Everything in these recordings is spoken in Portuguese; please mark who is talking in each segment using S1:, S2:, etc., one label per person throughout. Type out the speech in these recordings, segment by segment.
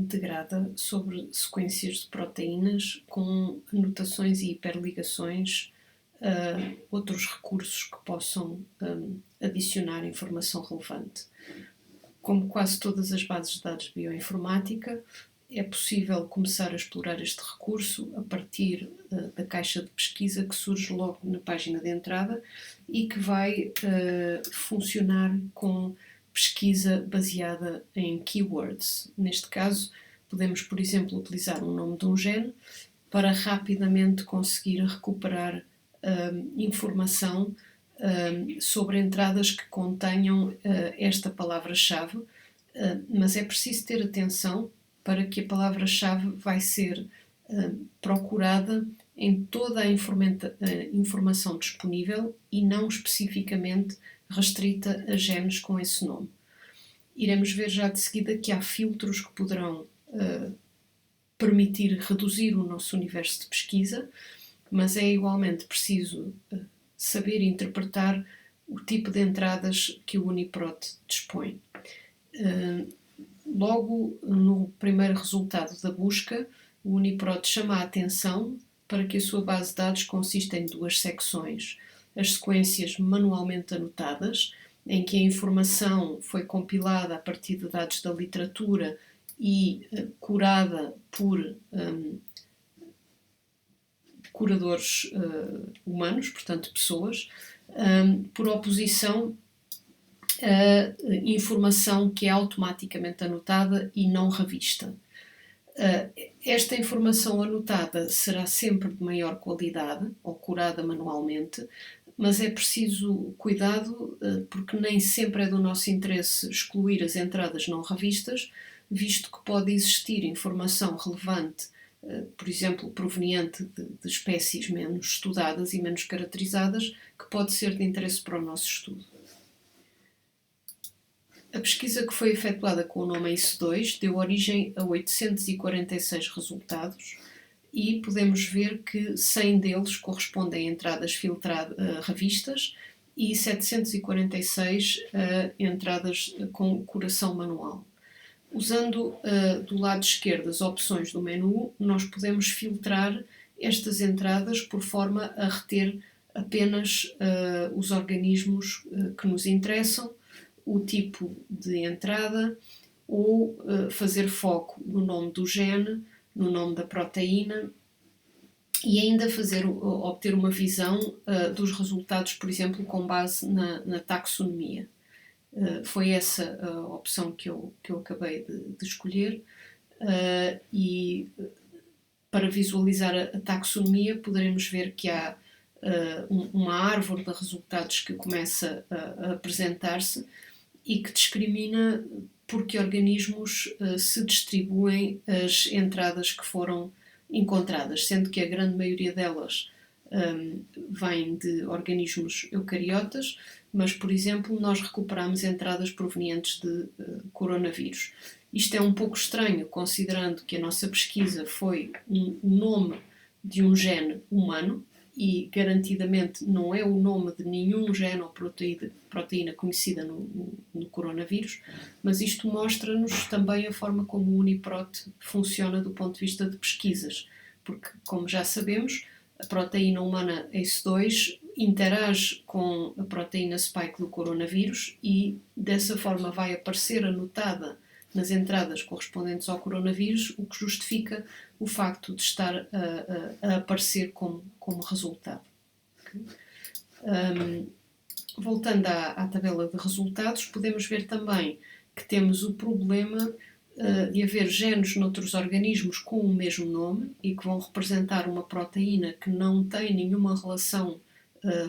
S1: integrada sobre sequências de proteínas com anotações e hiperligações a outros recursos que possam adicionar informação relevante. Como quase todas as bases de dados de bioinformática, é possível começar a explorar este recurso a partir da caixa de pesquisa que surge logo na página de entrada e que vai funcionar com pesquisa baseada em keywords. Neste caso, podemos, por exemplo, utilizar o nome de um gene para rapidamente conseguir recuperar informação sobre entradas que contenham esta palavra-chave, mas é preciso ter atenção para que a palavra-chave vai ser procurada em toda a informação disponível e não especificamente restrita a genes com esse nome. Iremos ver já de seguida que há filtros que poderão permitir reduzir o nosso universo de pesquisa, mas é igualmente preciso saber interpretar o tipo de entradas que o UniProt dispõe. Logo no primeiro resultado da busca, o UniProt chama a atenção para que a sua base de dados consiste em duas secções: as sequências manualmente anotadas, em que a informação foi compilada a partir de dados da literatura e curada por curadores humanos, portanto pessoas, por oposição a informação que é automaticamente anotada e não revista. Esta informação anotada será sempre de maior qualidade ou curada manualmente, mas é preciso cuidado porque nem sempre é do nosso interesse excluir as entradas não revistas, visto que pode existir informação relevante, por exemplo, proveniente de espécies menos estudadas e menos caracterizadas, que pode ser de interesse para o nosso estudo. A pesquisa que foi efetuada com o nome ACE2 deu origem a 846 resultados e podemos ver que 100 deles correspondem a entradas revistas e 746 a entradas com curação manual. Usando do lado esquerdo as opções do menu, nós podemos filtrar estas entradas por forma a reter apenas os organismos que nos interessam, o tipo de entrada ou fazer foco no nome do gene, no nome da proteína e ainda obter uma visão dos resultados, por exemplo, com base na taxonomia. Foi essa a opção que eu acabei de escolher e para visualizar a taxonomia poderemos ver que há uma árvore de resultados que começa a apresentar-se e que discrimina por que organismos se distribuem as entradas que foram encontradas, sendo que a grande maioria delas vem de organismos eucariotas, mas, por exemplo, nós recuperamos entradas provenientes de coronavírus. Isto é um pouco estranho, considerando que a nossa pesquisa foi um nome de um gene humano e, garantidamente, não é o nome de nenhum gene ou proteína conhecida no coronavírus, mas isto mostra-nos também a forma como o UniProt funciona do ponto de vista de pesquisas, porque, como já sabemos, a proteína humana ACE2 interage com a proteína spike do coronavírus e, dessa forma, vai aparecer anotada nas entradas correspondentes ao coronavírus, o que justifica o facto de estar a aparecer como resultado. Okay? Voltando à tabela de resultados, podemos ver também que temos o problema de haver genes noutros organismos com o mesmo nome e que vão representar uma proteína que não tem nenhuma relação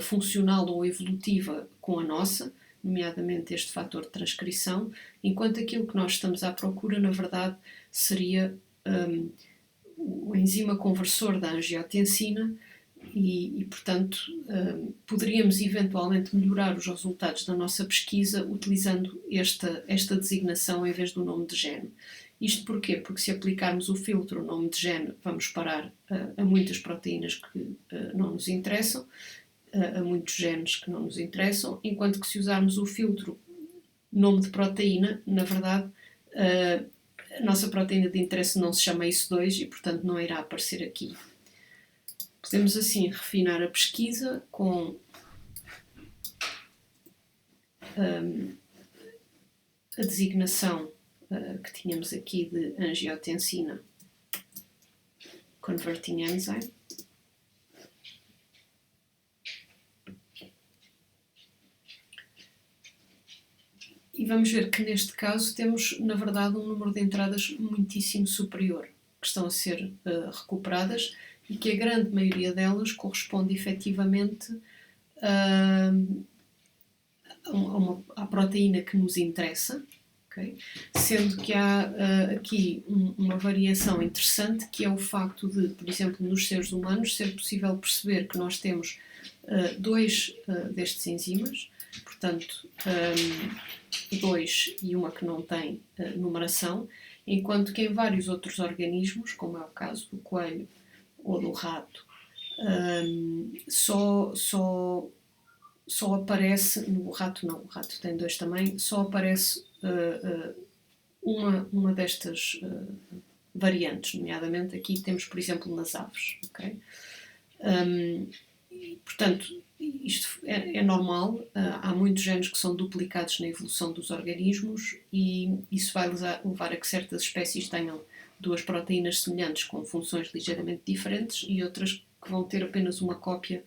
S1: funcional ou evolutiva com a nossa, nomeadamente este fator de transcrição, enquanto aquilo que nós estamos à procura, na verdade, seria o enzima conversor da angiotensina e portanto, poderíamos eventualmente melhorar os resultados da nossa pesquisa utilizando esta designação em vez do nome de gene. Isto porquê? Porque se aplicarmos o filtro nome de gene, vamos parar a muitas proteínas que não nos interessam, a muitos genes que não nos interessam, enquanto que se usarmos o filtro nome de proteína, na verdade, a nossa proteína de interesse não se chama ACE2 e, portanto, não irá aparecer aqui. Podemos assim refinar a pesquisa com a designação que tínhamos aqui de angiotensina converting enzyme. E vamos ver que neste caso temos, na verdade, um número de entradas muitíssimo superior que estão a ser recuperadas e que a grande maioria delas corresponde efetivamente à proteína que nos interessa, okay? Sendo que há aqui uma variação interessante, que é o facto de, por exemplo, nos seres humanos, ser possível perceber que nós temos dois destes enzimas, portanto, dois e uma que não tem numeração, enquanto que em vários outros organismos, como é o caso do coelho ou do rato, só aparece, no rato não, o rato tem dois também, só aparece uma destas variantes, nomeadamente aqui temos, por exemplo, nas aves. Okay? Portanto, isto é normal, há muitos genes que são duplicados na evolução dos organismos e isso vai levar a que certas espécies tenham duas proteínas semelhantes com funções ligeiramente diferentes e outras que vão ter apenas uma cópia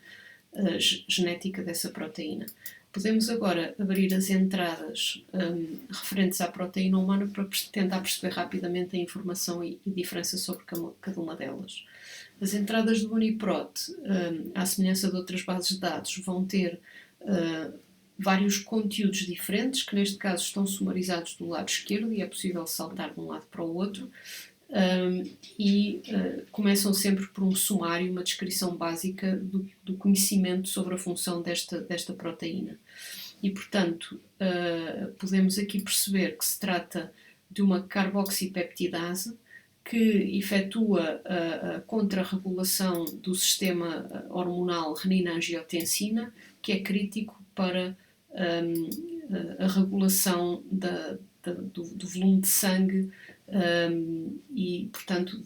S1: genética dessa proteína. Podemos agora abrir as entradas referentes à proteína humana para tentar perceber rapidamente a informação e diferença sobre cada uma delas. As entradas do UniProt, à semelhança de outras bases de dados, vão ter vários conteúdos diferentes, que neste caso estão sumarizados do lado esquerdo e é possível saltar de um lado para o outro. Começam sempre por um sumário, uma descrição básica do conhecimento sobre a função desta proteína. E, portanto, podemos aqui perceber que se trata de uma carboxipeptidase que efetua a contrarregulação do sistema hormonal renina-angiotensina, que é crítico para a regulação do volume de sangue e, portanto,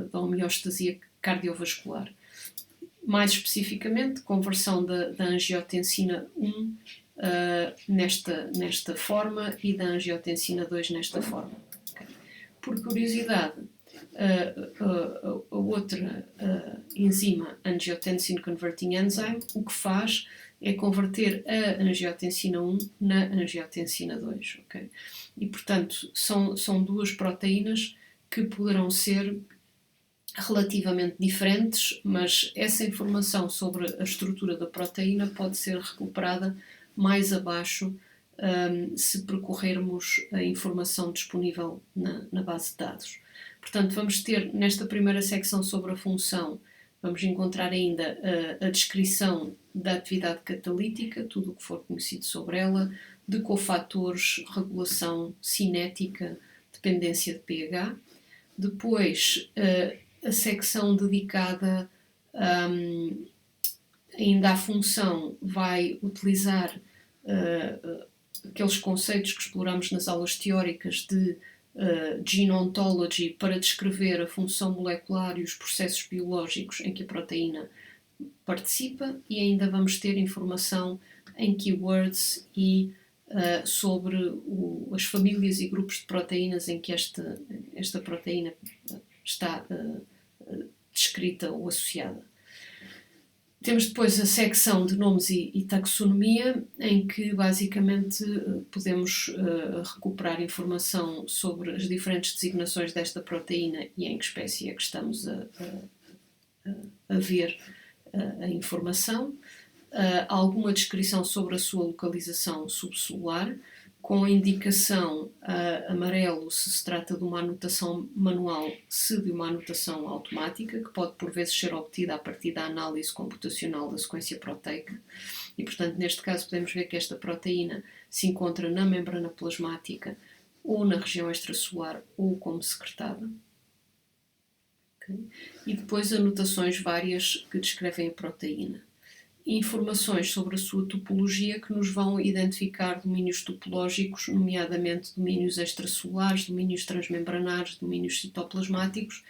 S1: da homeostasia cardiovascular. Mais especificamente, conversão da angiotensina 1 nesta forma e da angiotensina 2 nesta forma. Okay. Por curiosidade, a outra enzima, Angiotensin Converting Enzyme, o que faz é converter a angiotensina 1 na angiotensina 2. Okay? E, portanto, são duas proteínas que poderão ser relativamente diferentes, mas essa informação sobre a estrutura da proteína pode ser recuperada mais abaixo se percorrermos a informação disponível na base de dados. Portanto, vamos ter nesta primeira secção sobre a função, vamos encontrar ainda a descrição da atividade catalítica, tudo o que for conhecido sobre ela, de cofatores, regulação cinética, dependência de pH. Depois, a secção dedicada ainda à função vai utilizar aqueles conceitos que exploramos nas aulas teóricas de gene ontology para descrever a função molecular e os processos biológicos em que a proteína participa, e ainda vamos ter informação em keywords e sobre as famílias e grupos de proteínas em que esta proteína está descrita ou associada. Temos depois a secção de nomes e taxonomia, em que basicamente podemos recuperar informação sobre as diferentes designações desta proteína e em que espécie é que estamos a ver a informação. Alguma descrição sobre a sua localização subcelular, com a indicação amarelo se trata de uma anotação manual, se de uma anotação automática, que pode por vezes ser obtida a partir da análise computacional da sequência proteica. E, portanto, neste caso podemos ver que esta proteína se encontra na membrana plasmática ou na região extracelular ou como secretada. Okay. E depois anotações várias que descrevem a proteína. informações sobre a sua topologia que nos vão identificar domínios topológicos, nomeadamente domínios extracelulares, domínios transmembranares, domínios citoplasmáticos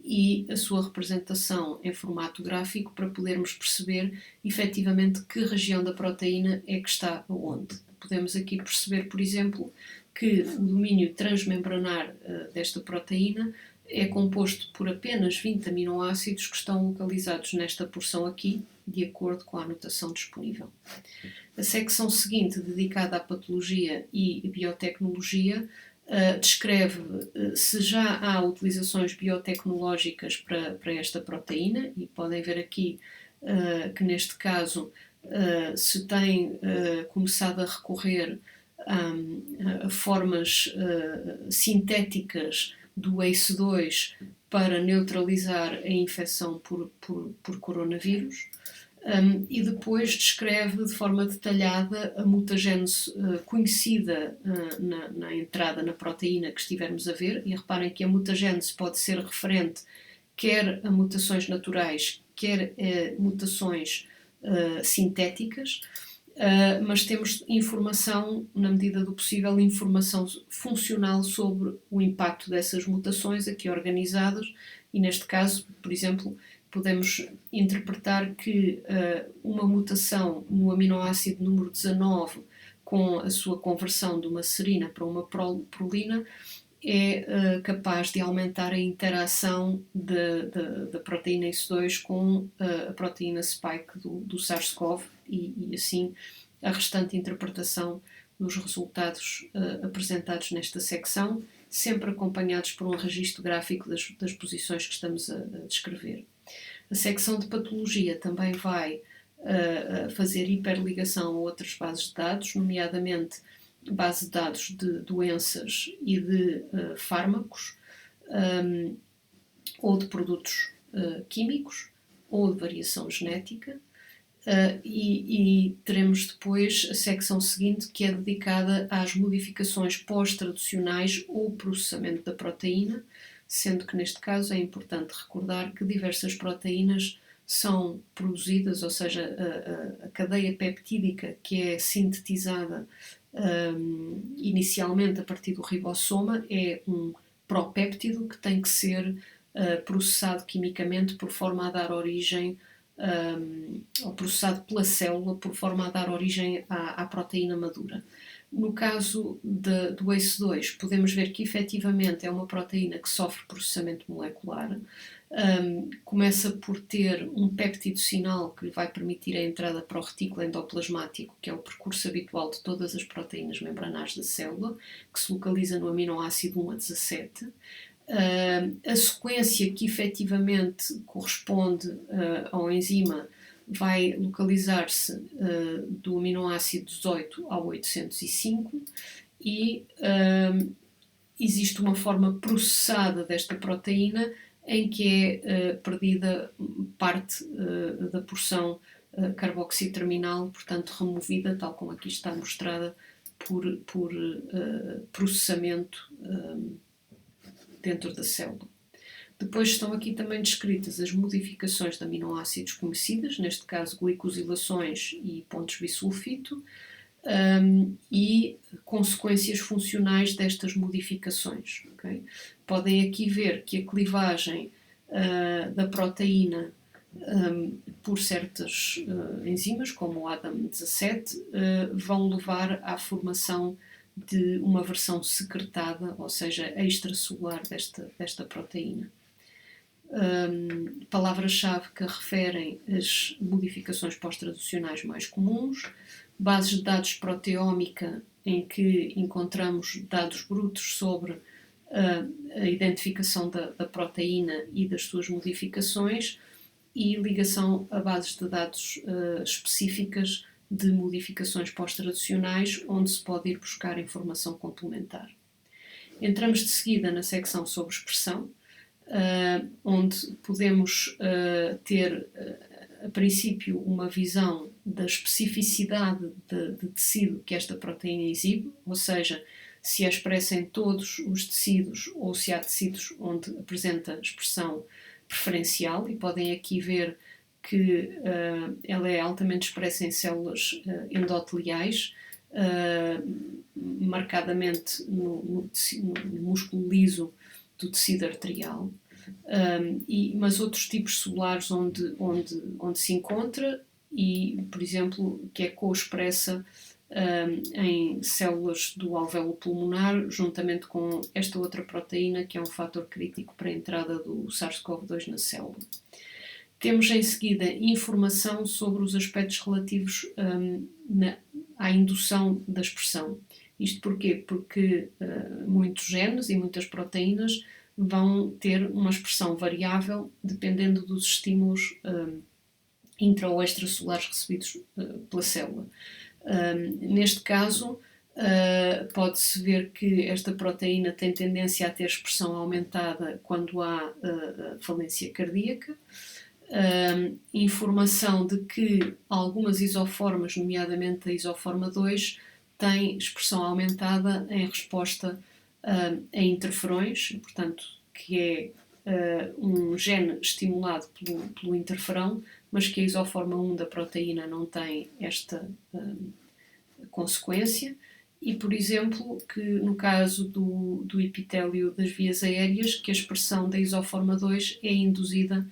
S1: e a sua representação em formato gráfico para podermos perceber efetivamente que região da proteína é que está aonde. Podemos aqui perceber, por exemplo, que o domínio transmembranar desta proteína é composto por apenas 20 aminoácidos que estão localizados nesta porção aqui, de acordo com a anotação disponível. A secção seguinte, dedicada à patologia e biotecnologia, descreve se já há utilizações biotecnológicas para esta proteína, e podem ver aqui que neste caso se tem começado a recorrer a formas sintéticas do ACE2 para neutralizar a infecção por coronavírus. E depois descreve de forma detalhada a mutagênese conhecida na entrada na proteína que estivermos a ver, e reparem que a mutagênese pode ser referente quer a mutações naturais, quer a mutações sintéticas, mas temos informação, na medida do possível, informação funcional sobre o impacto dessas mutações aqui organizadas, e neste caso, por exemplo, podemos interpretar que uma mutação no aminoácido número 19, com a sua conversão de uma serina para uma prolina, é capaz de aumentar a interação da proteína ACE2 com a proteína spike do SARS-CoV e assim a restante interpretação dos resultados apresentados nesta secção, sempre acompanhados por um registro gráfico das posições que estamos a descrever. A secção de patologia também vai fazer hiperligação a outras bases de dados, nomeadamente base de dados de doenças e de fármacos, ou de produtos químicos, ou de variação genética, e teremos depois a secção seguinte, que é dedicada às modificações pós-traducionais ou processamento da proteína, sendo que neste caso é importante recordar que diversas proteínas são produzidas, ou seja, a cadeia peptídica que é sintetizada inicialmente a partir do ribossoma é um propéptido que tem que ser processado quimicamente por forma a dar origem, ou processado pela célula por forma a dar origem à proteína madura. No caso do ACE2, podemos ver que efetivamente é uma proteína que sofre processamento molecular. Começa por ter um péptido sinal que lhe vai permitir a entrada para o retículo endoplasmático, que é o percurso habitual de todas as proteínas membranares da célula, que se localiza no aminoácido 1 a 17. A sequência que efetivamente corresponde ao enzima vai localizar-se do aminoácido 18 ao 805 e existe uma forma processada desta proteína em que é perdida parte da porção carboxiterminal, portanto removida, tal como aqui está mostrada, por processamento dentro da célula. Depois estão aqui também descritas as modificações de aminoácidos conhecidas, neste caso glicosilações e pontos bisulfito, e consequências funcionais destas modificações. Okay? Podem aqui ver que a clivagem da proteína por certas enzimas, como o ADAM17, vão levar à formação de uma versão secretada, ou seja, extracelular desta proteína. Palavras-chave que referem as modificações pós-traducionais mais comuns, bases de dados proteómica em que encontramos dados brutos sobre a identificação da proteína e das suas modificações, e ligação a bases de dados específicas de modificações pós-traducionais, onde se pode ir buscar informação complementar. Entramos de seguida na secção sobre expressão, onde podemos ter, a princípio, uma visão da especificidade de tecido que esta proteína exibe, ou seja, se é expressa em todos os tecidos ou se há tecidos onde apresenta expressão preferencial, e podem aqui ver que ela é altamente expressa em células endoteliais, marcadamente no músculo liso do tecido arterial, mas outros tipos celulares onde se encontra e, por exemplo, que é co-expressa em células do alvéolo pulmonar, juntamente com esta outra proteína, que é um fator crítico para a entrada do SARS-CoV-2 na célula. Temos em seguida informação sobre os aspectos relativos à indução da expressão. Isto porquê? Porque muitos genes e muitas proteínas vão ter uma expressão variável dependendo dos estímulos intra ou extracelulares recebidos pela célula. Neste caso, pode-se ver que esta proteína tem tendência a ter expressão aumentada quando há falência cardíaca. Informação de que algumas isoformas, nomeadamente a isoforma 2, têm expressão aumentada em resposta a interferões, portanto, que é um gene estimulado pelo interferão, mas que a isoforma 1 da proteína não tem esta consequência. E, por exemplo, que no caso do epitélio das vias aéreas, que a expressão da isoforma 2 é induzida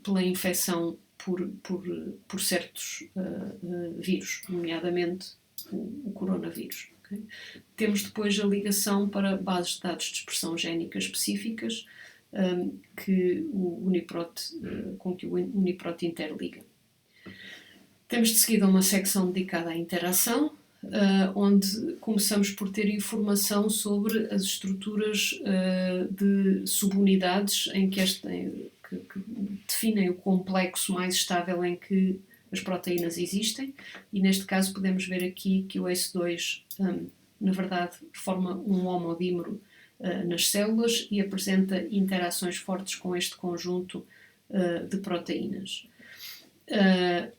S1: pela infecção por certos vírus, nomeadamente o coronavírus. Okay? Temos depois a ligação para bases de dados de expressão génica específicas que o UniProt, com que o UniProt interliga. Temos de seguida uma secção dedicada à interação, onde começamos por ter informação sobre as estruturas de subunidades em que definem o complexo mais estável em que as proteínas existem, e neste caso podemos ver aqui que o ACE2 na verdade forma um homodímero nas células e apresenta interações fortes com este conjunto de proteínas.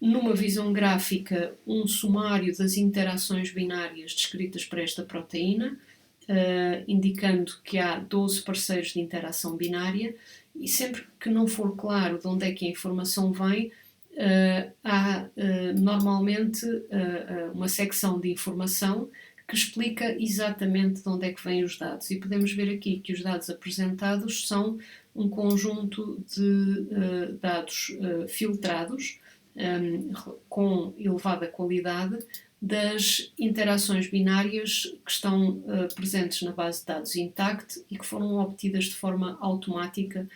S1: Numa visão gráfica, um sumário das interações binárias descritas para esta proteína, indicando que há 12 parceiros de interação binária, e sempre que não for claro de onde é que a informação vem, há normalmente uma secção de informação que explica exatamente de onde é que vêm os dados. E podemos ver aqui que os dados apresentados são um conjunto de dados filtrados com elevada qualidade das interações binárias que estão presentes na base de dados Intact e que foram obtidas de forma automática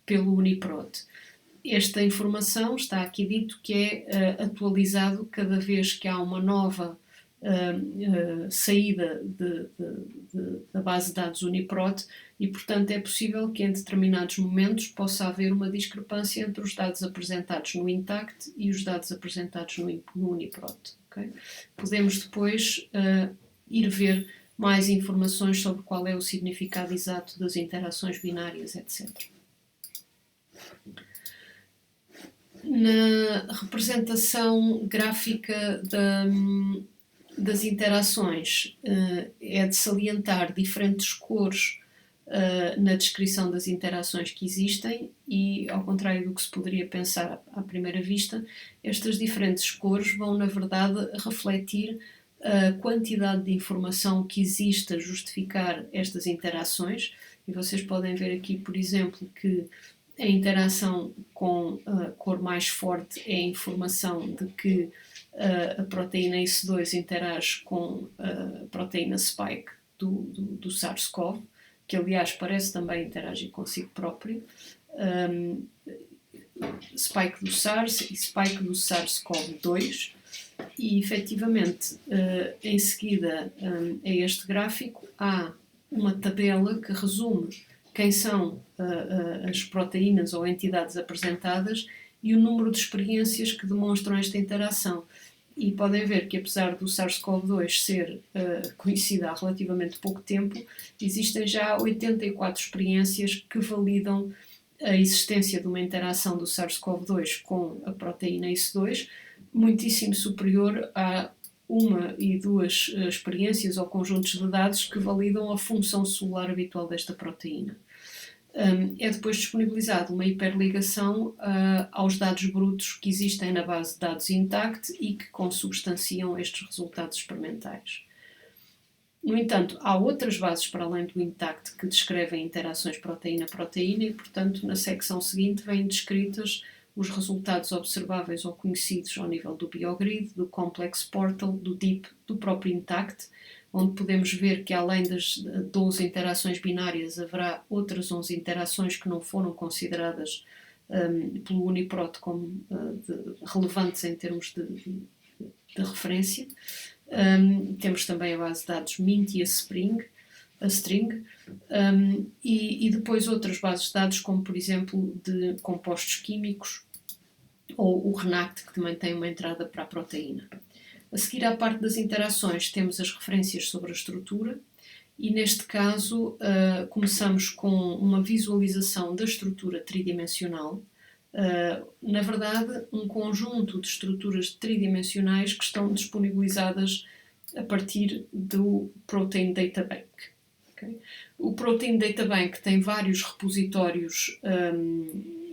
S1: pelo UniProt. Esta informação está aqui dito que é atualizado cada vez que há uma nova saída da base de dados UniProt e, portanto, é possível que em determinados momentos possa haver uma discrepância entre os dados apresentados no Intact e os dados apresentados no UniProt. Okay? Podemos depois ir ver mais informações sobre qual é o significado exato das interações binárias, etc. Na representação gráfica das interações, é de salientar diferentes cores na descrição das interações que existem e, ao contrário do que se poderia pensar à primeira vista, estas diferentes cores vão, na verdade, refletir a quantidade de informação que existe a justificar estas interações. E vocês podem ver aqui, por exemplo, que a interação com a cor mais forte é a informação de que a proteína ACE2 interage com a proteína spike do SARS-CoV, que aliás parece também interagir consigo próprio, spike do SARS e spike do SARS-CoV-2, e efetivamente em seguida a este gráfico há uma tabela que resume quem são as proteínas ou entidades apresentadas e o número de experiências que demonstram esta interação. E podem ver que, apesar do SARS-CoV-2 ser conhecido há relativamente pouco tempo, existem já 84 experiências que validam a existência de uma interação do SARS-CoV-2 com a proteína ACE2, muitíssimo superior a uma e duas experiências ou conjuntos de dados que validam a função celular habitual desta proteína. É depois disponibilizado uma hiperligação aos dados brutos que existem na base de dados Intact e que consubstanciam estes resultados experimentais. No entanto, há outras bases para além do Intact que descrevem interações proteína-proteína e, portanto, na secção seguinte vêm descritas os resultados observáveis ou conhecidos ao nível do BioGrid, do Complex Portal, do DEEP, do próprio Intact, onde podemos ver que além das 12 interações binárias haverá outras 11 interações que não foram consideradas pelo Uniprot como relevantes em termos de referência. Temos também a base de dados MINT e a String, e depois outras bases de dados como, por exemplo, de compostos químicos ou o RENACT, que também tem uma entrada para a proteína. A seguir à parte das interações temos as referências sobre a estrutura e neste caso começamos com uma visualização da estrutura tridimensional. Na verdade, um conjunto de estruturas tridimensionais que estão disponibilizadas a partir do Protein Data Bank. Okay? O Protein Data Bank tem vários repositórios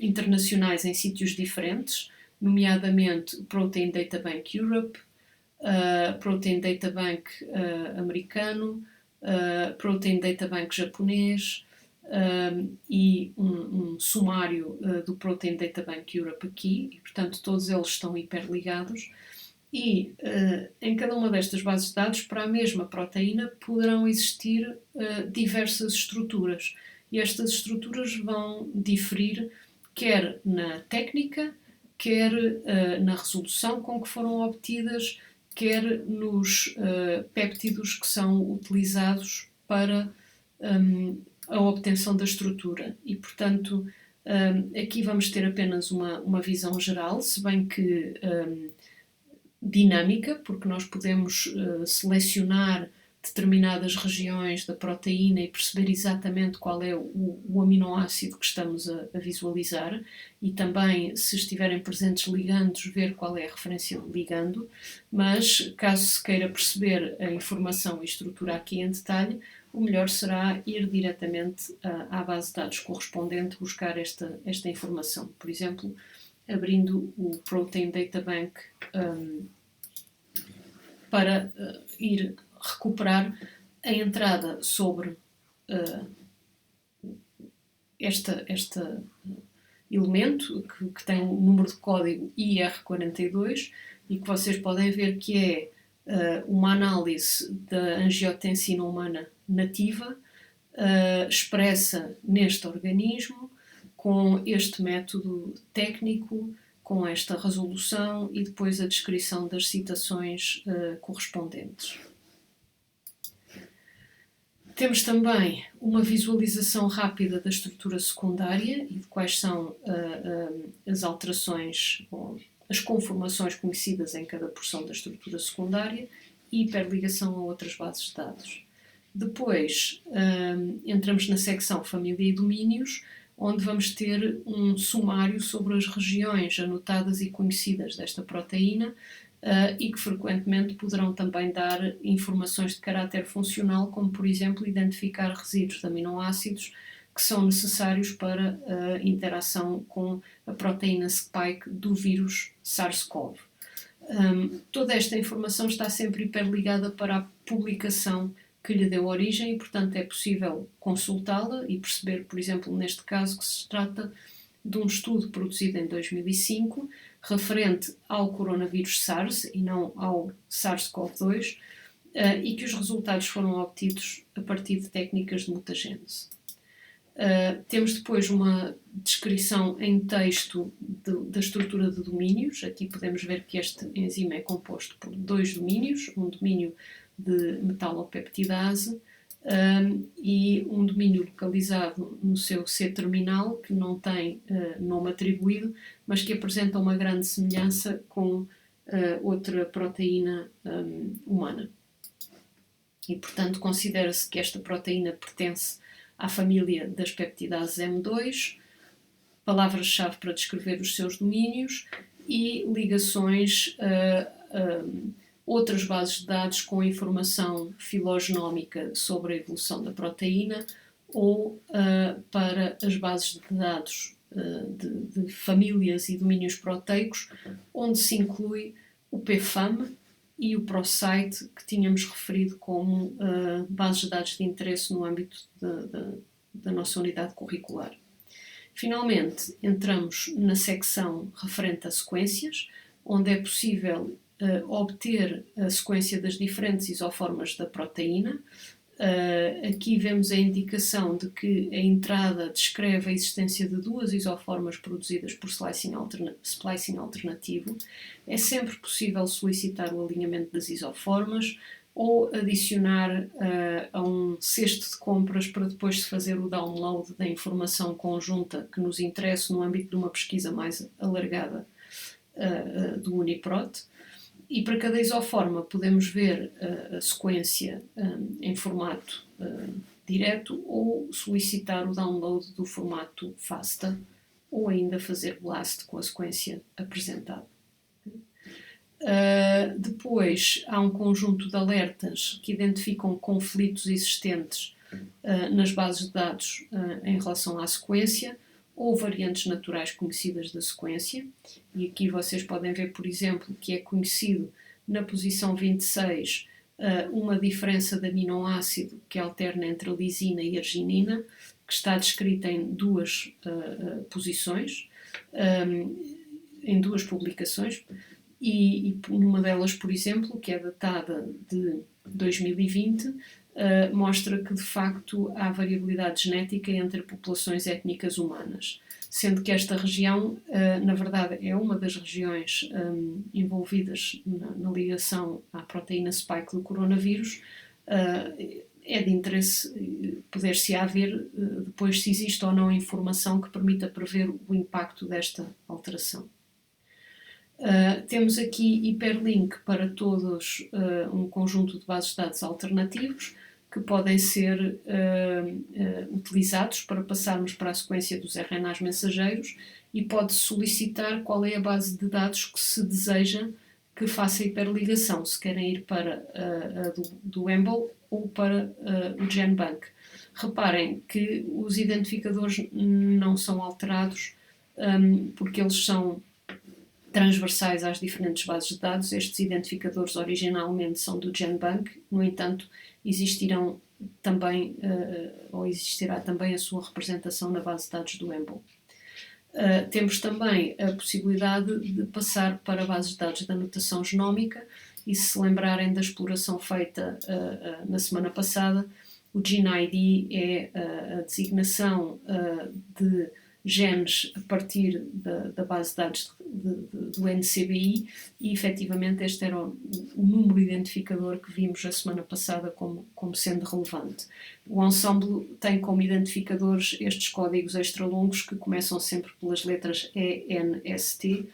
S1: internacionais em sítios diferentes, nomeadamente o Protein Data Bank Europe, Protein Data Bank americano, Protein Data Bank japonês, e um sumário do Protein Data Bank Europe aqui, e portanto todos eles estão hiperligados, e em cada uma destas bases de dados, para a mesma proteína, poderão existir diversas estruturas, e estas estruturas vão diferir quer na técnica, quer na resolução com que foram obtidas, quer nos péptidos que são utilizados para a obtenção da estrutura. E, portanto, aqui vamos ter apenas uma visão geral, se bem que dinâmica, porque nós podemos selecionar determinadas regiões da proteína e perceber exatamente qual é o aminoácido que estamos a visualizar e também, se estiverem presentes ligandos, ver qual é a referência de ligando, mas caso se queira perceber a informação e estrutura aqui em detalhe, o melhor será ir diretamente à base de dados correspondente buscar esta informação. Por exemplo, abrindo o Protein Data Bank para ir recuperar a entrada sobre este elemento que tem o número de código IR42 e que vocês podem ver que é uma análise da angiotensina humana nativa expressa neste organismo com este método técnico, com esta resolução e depois a descrição das citações correspondentes. Temos também uma visualização rápida da estrutura secundária e de quais são as alterações ou as conformações conhecidas em cada porção da estrutura secundária e hiperligação a outras bases de dados. Depois entramos na secção família e domínios, onde vamos ter um sumário sobre as regiões anotadas e conhecidas desta proteína e que frequentemente poderão também dar informações de caráter funcional, como por exemplo identificar resíduos de aminoácidos que são necessários para a interação com a proteína spike do vírus SARS-CoV. Toda esta informação está sempre hiperligada para a publicação que lhe deu origem e, portanto, é possível consultá-la e perceber, por exemplo, neste caso, que se trata de um estudo produzido em 2005 referente ao coronavírus SARS e não ao SARS-CoV-2 e que os resultados foram obtidos a partir de técnicas de mutagênese. Temos depois uma descrição em texto da estrutura de domínios. Aqui podemos ver que este enzima é composto por 2 domínios, um domínio de metalopeptidase e um domínio localizado no seu C-terminal, que não tem nome atribuído, mas que apresenta uma grande semelhança com outra proteína humana. E, portanto, considera-se que esta proteína pertence à família das peptidases M2, palavras-chave para descrever os seus domínios e ligações a outras bases de dados com informação filogenómica sobre a evolução da proteína ou para as bases de dados de famílias e domínios proteicos, onde se inclui o PFAM e o ProSite, que tínhamos referido como bases de dados de interesse no âmbito da nossa unidade curricular. Finalmente, entramos na secção referente a sequências, onde é possível obter a sequência das diferentes isoformas da proteína. Aqui vemos a indicação de que a entrada descreve a existência de 2 isoformas produzidas por splicing alternativo. É sempre possível solicitar o alinhamento das isoformas ou adicionar a um cesto de compras para depois se fazer o download da informação conjunta que nos interessa no âmbito de uma pesquisa mais alargada do UniProt. E para cada isoforma podemos ver a sequência em formato direto ou solicitar o download do formato FASTA ou ainda fazer BLAST com a sequência apresentada. Depois há um conjunto de alertas que identificam conflitos existentes nas bases de dados em relação à sequência ou variantes naturais conhecidas da sequência, e aqui vocês podem ver, por exemplo, que é conhecido na posição 26 uma diferença de aminoácido que alterna entre a lisina e a arginina, que está descrita em 2 posições, em 2 publicações, e numa delas, por exemplo, que é datada de 2020, mostra que de facto há variabilidade genética entre populações étnicas humanas, sendo que esta região, na verdade, é uma das regiões envolvidas na ligação à proteína spike do coronavírus. É de interesse poder-se ver depois se existe ou não informação que permita prever o impacto desta alteração. Temos aqui hiperlink para todos um conjunto de bases de dados alternativos que podem ser utilizados para passarmos para a sequência dos RNAs mensageiros, e pode-se solicitar qual é a base de dados que se deseja que faça a hiperligação, se querem ir para a do EMBL ou para o GenBank. Reparem que os identificadores não são alterados porque eles são transversais às diferentes bases de dados. Estes identificadores originalmente são do GenBank, no entanto, existirá também a sua representação na base de dados do EMBL. Temos também a possibilidade de passar para bases de dados da notação genómica, e se lembrarem da exploração feita na semana passada, o GeneID é a designação de genes a partir da base de dados do NCBI, e efetivamente este era o número identificador que vimos a semana passada como sendo relevante. O Ensemble tem como identificadores estes códigos extra longos que começam sempre pelas letras ENST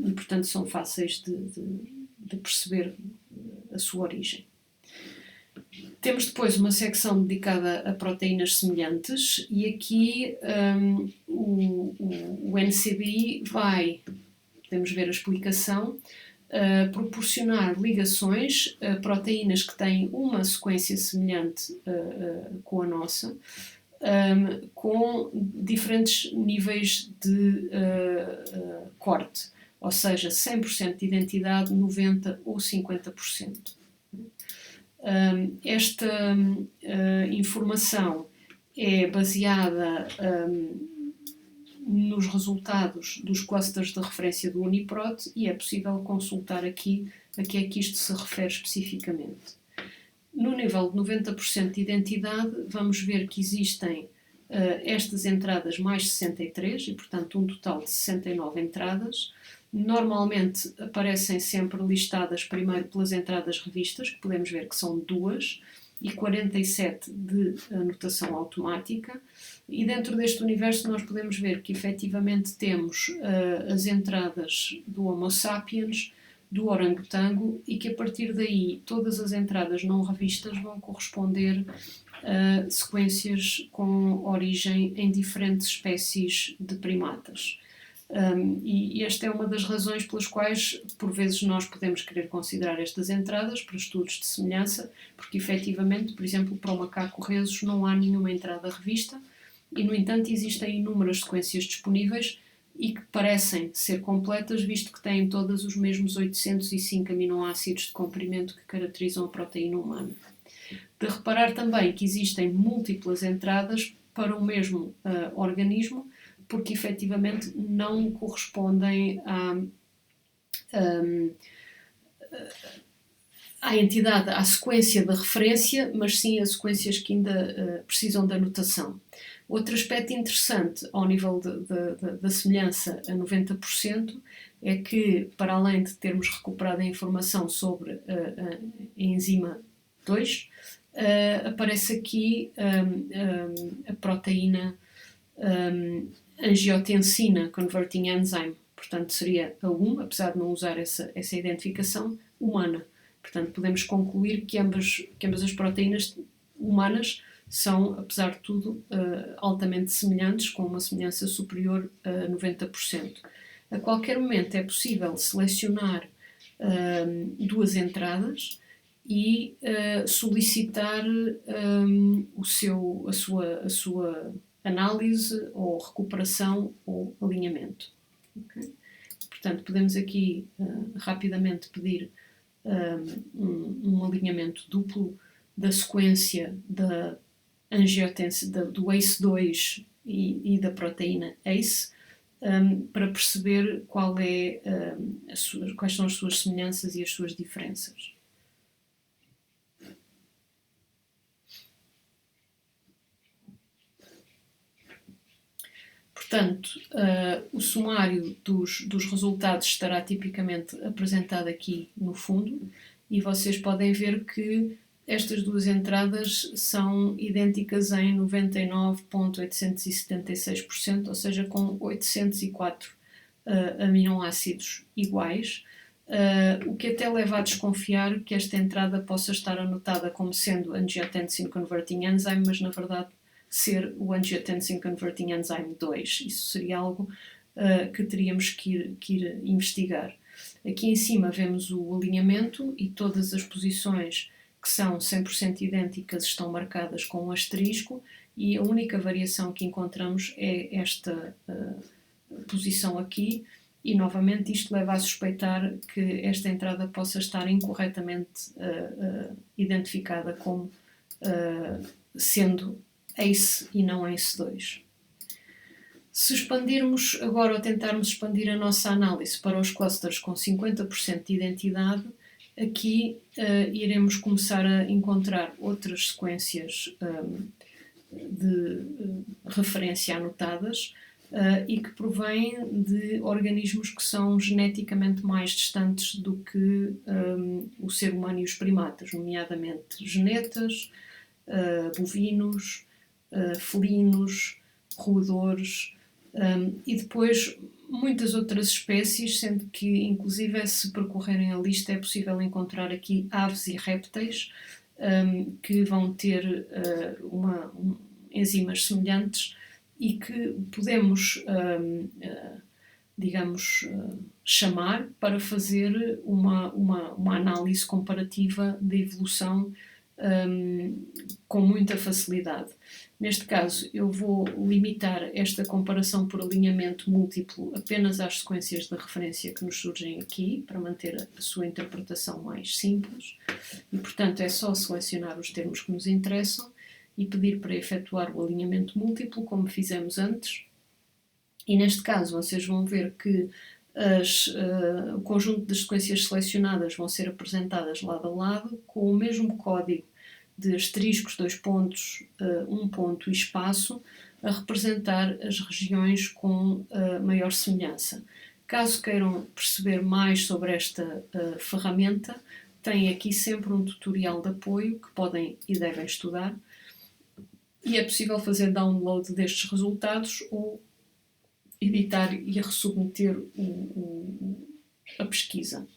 S1: e portanto são fáceis de perceber a sua origem. Temos depois uma secção dedicada a proteínas semelhantes, e aqui o NCBI vai, podemos ver a explicação, proporcionar ligações a proteínas que têm uma sequência semelhante com a nossa, com diferentes níveis de corte, ou seja, 100% de identidade, 90% ou 50%. Esta informação é baseada nos resultados dos clusters de referência do UniProt, e é possível consultar aqui a que é que isto se refere especificamente. No nível de 90% de identidade, vamos ver que existem estas entradas mais 63, e portanto um total de 69 entradas. Normalmente aparecem sempre listadas primeiro pelas entradas revistas, que podemos ver que são 2, e 47 de anotação automática. E dentro deste universo nós podemos ver que efetivamente temos as entradas do Homo sapiens, do orangotango, e que a partir daí todas as entradas não revistas vão corresponder a sequências com origem em diferentes espécies de primatas. E esta é uma das razões pelas quais, por vezes, nós podemos querer considerar estas entradas para estudos de semelhança, porque efetivamente, por exemplo, para o macaco rhesus não há nenhuma entrada revista e, no entanto, existem inúmeras sequências disponíveis e que parecem ser completas, visto que têm todas os mesmos 805 aminoácidos de comprimento que caracterizam a proteína humana. De reparar também que existem múltiplas entradas para o mesmo organismo, porque efetivamente não correspondem à entidade, à sequência de referência, mas sim a sequências que ainda precisam da anotação. Outro aspecto interessante ao nível da semelhança a 90% é que, para além de termos recuperado a informação sobre a enzima 2, aparece aqui a proteína angiotensina converting enzyme, portanto seria a 1, apesar de não usar essa identificação, humana. Portanto, podemos concluir que ambas as proteínas humanas são, apesar de tudo, altamente semelhantes, com uma semelhança superior a 90%. A qualquer momento é possível selecionar duas entradas e solicitar a sua análise ou recuperação ou alinhamento. Okay? Portanto, podemos aqui rapidamente pedir um alinhamento duplo da sequência da angiotensina, do ACE2 e da proteína ACE, para perceber quais são as suas semelhanças e as suas diferenças. Portanto, o sumário dos resultados estará tipicamente apresentado aqui no fundo e vocês podem ver que estas duas entradas são idênticas em 99,876%, ou seja, com 804 aminoácidos iguais, o que até leva a desconfiar que esta entrada possa estar anotada como sendo Angiotensin Converting Enzyme, mas na verdade ser o Angiotensin Converting Enzyme 2. Isso seria algo que teríamos que ir investigar. Aqui em cima vemos o alinhamento e todas as posições que são 100% idênticas estão marcadas com um asterisco e a única variação que encontramos é esta posição aqui e novamente isto leva a suspeitar que esta entrada possa estar incorretamente identificada como sendo ACE e não ACE2. Se expandirmos agora ou tentarmos expandir a nossa análise para os clusters com 50% de identidade, aqui iremos começar a encontrar outras sequências de referência anotadas e que provêm de organismos que são geneticamente mais distantes do que o ser humano e os primatas, nomeadamente genetas, bovinos, felinos, roedores e depois muitas outras espécies, sendo que inclusive se percorrerem a lista é possível encontrar aqui aves e répteis que vão ter enzimas semelhantes e que podemos, digamos, chamar para fazer uma análise comparativa da evolução com muita facilidade. Neste caso, eu vou limitar esta comparação por alinhamento múltiplo apenas às sequências de referência que nos surgem aqui, para manter a sua interpretação mais simples. E, portanto, é só selecionar os termos que nos interessam e pedir para efetuar o alinhamento múltiplo, como fizemos antes. E, neste caso, vocês vão ver que o conjunto de sequências selecionadas vão ser apresentadas lado a lado, com o mesmo código de asteriscos, 2 pontos, 1 ponto e espaço, a representar as regiões com maior semelhança. Caso queiram perceber mais sobre esta ferramenta, têm aqui sempre um tutorial de apoio que podem e devem estudar e é possível fazer download destes resultados ou editar e ressubmeter a pesquisa.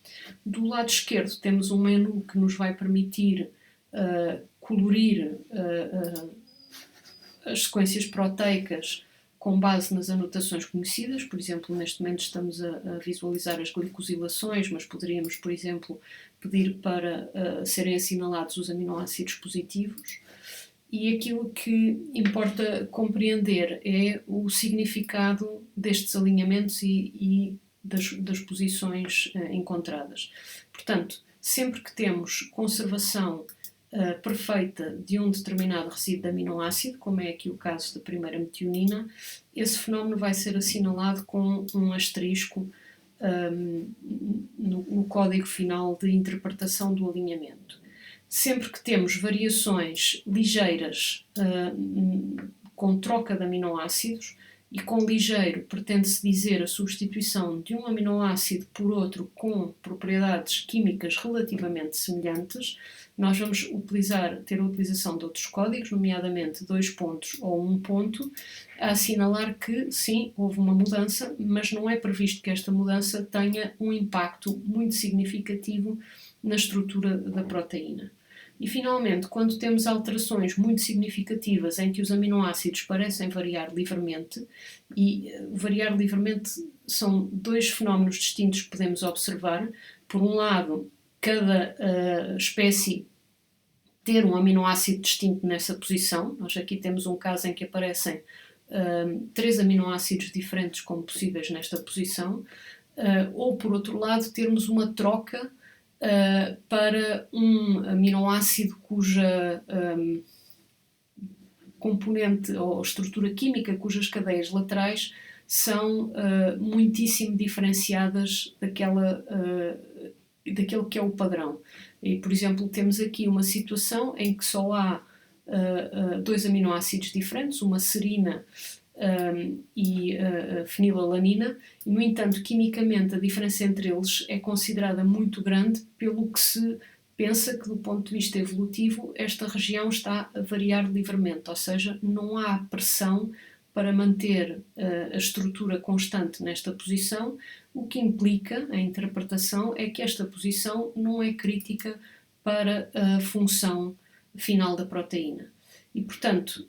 S1: Do lado esquerdo temos um menu que nos vai permitir colorir as sequências proteicas com base nas anotações conhecidas. Por exemplo, neste momento estamos a visualizar as glicosilações, mas poderíamos, por exemplo, pedir para serem assinalados os aminoácidos positivos. E aquilo que importa compreender é o significado destes alinhamentos e das posições encontradas. Portanto, sempre que temos conservação perfeita de um determinado resíduo de aminoácido, como é aqui o caso da primeira metionina, esse fenómeno vai ser assinalado com um asterisco no código final de interpretação do alinhamento. Sempre que temos variações ligeiras com troca de aminoácidos, e com ligeiro pretende-se dizer a substituição de um aminoácido por outro com propriedades químicas relativamente semelhantes, nós vamos ter a utilização de outros códigos, nomeadamente 2 pontos ou 1 ponto, a assinalar que sim, houve uma mudança, mas não é previsto que esta mudança tenha um impacto muito significativo na estrutura da proteína. E, finalmente, quando temos alterações muito significativas em que os aminoácidos parecem variar livremente, e variar livremente são 2 fenómenos distintos que podemos observar. Por um lado, cada espécie ter um aminoácido distinto nessa posição. Nós aqui temos um caso em que aparecem 3 aminoácidos diferentes como possíveis nesta posição. Ou, por outro lado, termos uma troca para um aminoácido cuja componente ou estrutura química, cujas cadeias laterais são muitíssimo diferenciadas daquele que é o padrão. E, por exemplo, temos aqui uma situação em que só há 2 aminoácidos diferentes, uma serina e fenilalanina, e, no entanto, quimicamente a diferença entre eles é considerada muito grande, pelo que se pensa que, do ponto de vista evolutivo, esta região está a variar livremente, ou seja, não há pressão para manter a estrutura constante nesta posição, o que implica, a interpretação, é que esta posição não é crítica para a função final da proteína. E, portanto,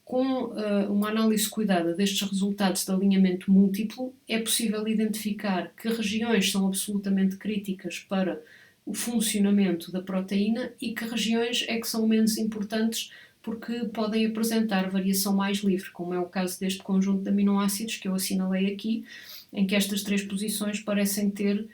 S1: com uma análise cuidada destes resultados de alinhamento múltiplo, é possível identificar que regiões são absolutamente críticas para o funcionamento da proteína e que regiões é que são menos importantes porque podem apresentar variação mais livre, como é o caso deste conjunto de aminoácidos que eu assinalei aqui, em que estas 3 posições parecem ter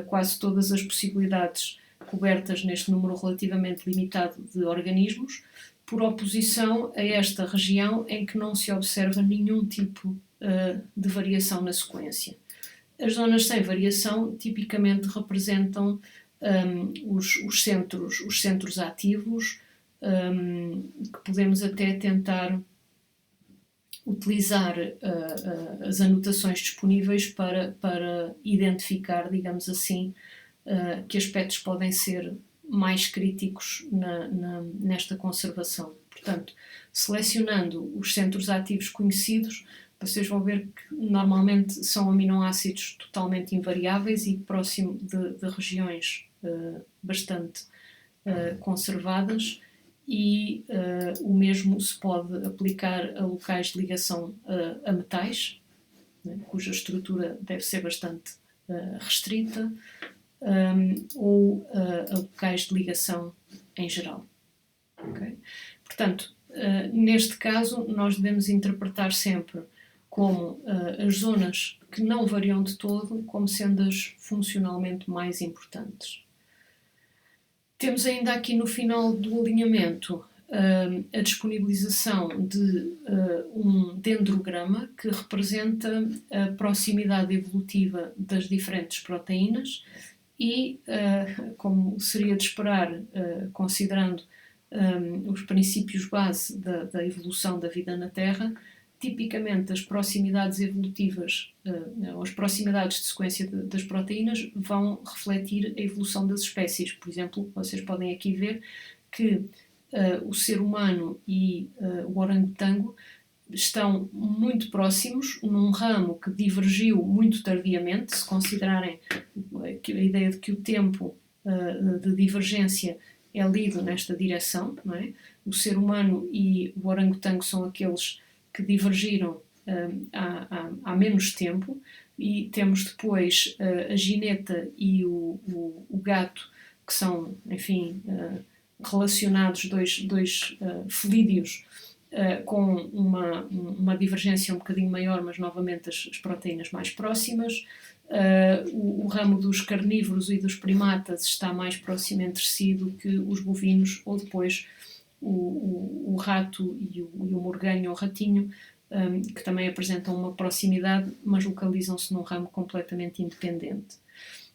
S1: quase todas as possibilidades cobertas neste número relativamente limitado de organismos, por oposição a esta região em que não se observa nenhum tipo de variação na sequência. As zonas sem variação tipicamente representam os centros ativos, que podemos até tentar utilizar as anotações disponíveis para identificar, digamos assim, que aspectos podem ser mais críticos nesta conservação. Portanto, selecionando os centros ativos conhecidos, vocês vão ver que normalmente são aminoácidos totalmente invariáveis e próximo de regiões bastante conservadas, e o mesmo se pode aplicar a locais de ligação a metais, né, cuja estrutura deve ser bastante restrita, ou a locais de ligação em geral. Okay? Portanto, neste caso, nós devemos interpretar sempre como as zonas que não variam de todo como sendo as funcionalmente mais importantes. Temos ainda aqui no final do alinhamento a disponibilização de um dendrograma que representa a proximidade evolutiva das diferentes proteínas e, como seria de esperar, considerando os princípios base da evolução da vida na Terra, tipicamente as proximidades evolutivas, ou as proximidades de sequência das proteínas vão refletir a evolução das espécies. Por exemplo, vocês podem aqui ver que o ser humano e o orangotango estão muito próximos, num ramo que divergiu muito tardiamente, se considerarem a ideia de que o tempo de divergência é lido nesta direção, não é? O ser humano e o orangotango são aqueles que divergiram há menos tempo, e temos depois a gineta e o gato, que são, enfim, relacionados, dois felídeos com uma divergência um bocadinho maior, mas novamente as proteínas mais próximas. O ramo dos carnívoros e dos primatas está mais próximo entre si do que os bovinos, ou depois o rato e o morganho ou ratinho, que também apresentam uma proximidade, mas localizam-se num ramo completamente independente.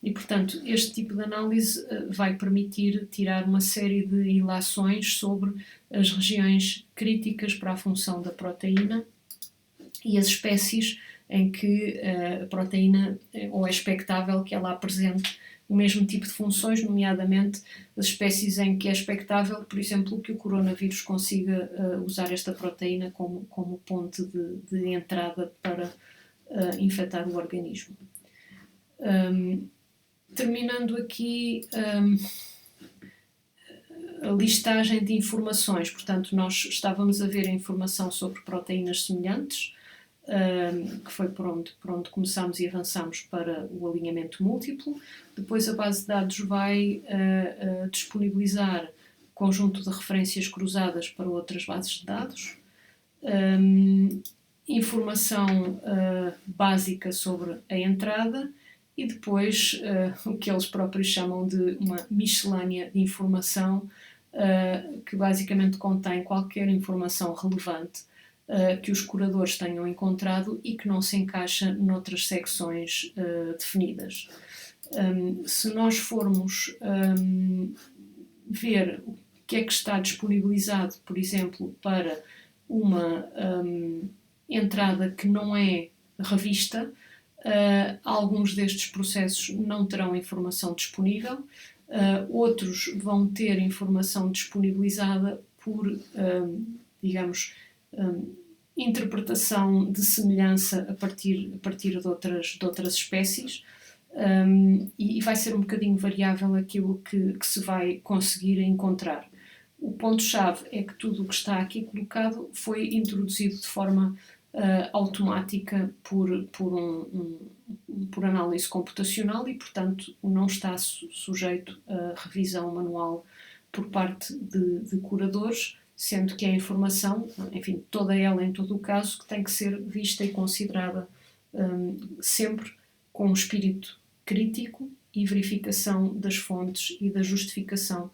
S1: E, portanto, este tipo de análise vai permitir tirar uma série de ilações sobre as regiões críticas para a função da proteína e as espécies em que a proteína, ou é expectável que ela apresente o mesmo tipo de funções, nomeadamente as espécies em que é expectável, por exemplo, que o coronavírus consiga usar esta proteína como ponte de entrada para infectar o organismo. Terminando aqui a listagem de informações, portanto, nós estávamos a ver a informação sobre proteínas semelhantes, que foi por onde começámos e avançámos para o alinhamento múltiplo. Depois a base de dados vai disponibilizar conjunto de referências cruzadas para outras bases de dados, informação básica sobre a entrada, e depois o que eles próprios chamam de uma miscelânea de informação, que basicamente contém qualquer informação relevante que os curadores tenham encontrado e que não se encaixa noutras secções definidas. Se nós formos ver o que é que está disponibilizado, por exemplo, para uma entrada que não é revista, alguns destes processos não terão informação disponível, outros vão ter informação disponibilizada por, digamos, interpretação de semelhança a partir de outras espécies, e vai ser um bocadinho variável aquilo que se vai conseguir encontrar. O ponto-chave é que tudo o que está aqui colocado foi introduzido de forma automática por análise computacional e, portanto, não está sujeito a revisão manual por parte de curadores, sendo que a informação, enfim, toda ela em todo o caso, que tem que ser vista e considerada sempre com um espírito crítico e verificação das fontes e da justificação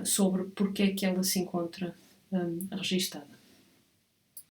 S1: sobre porque é que ela se encontra registada.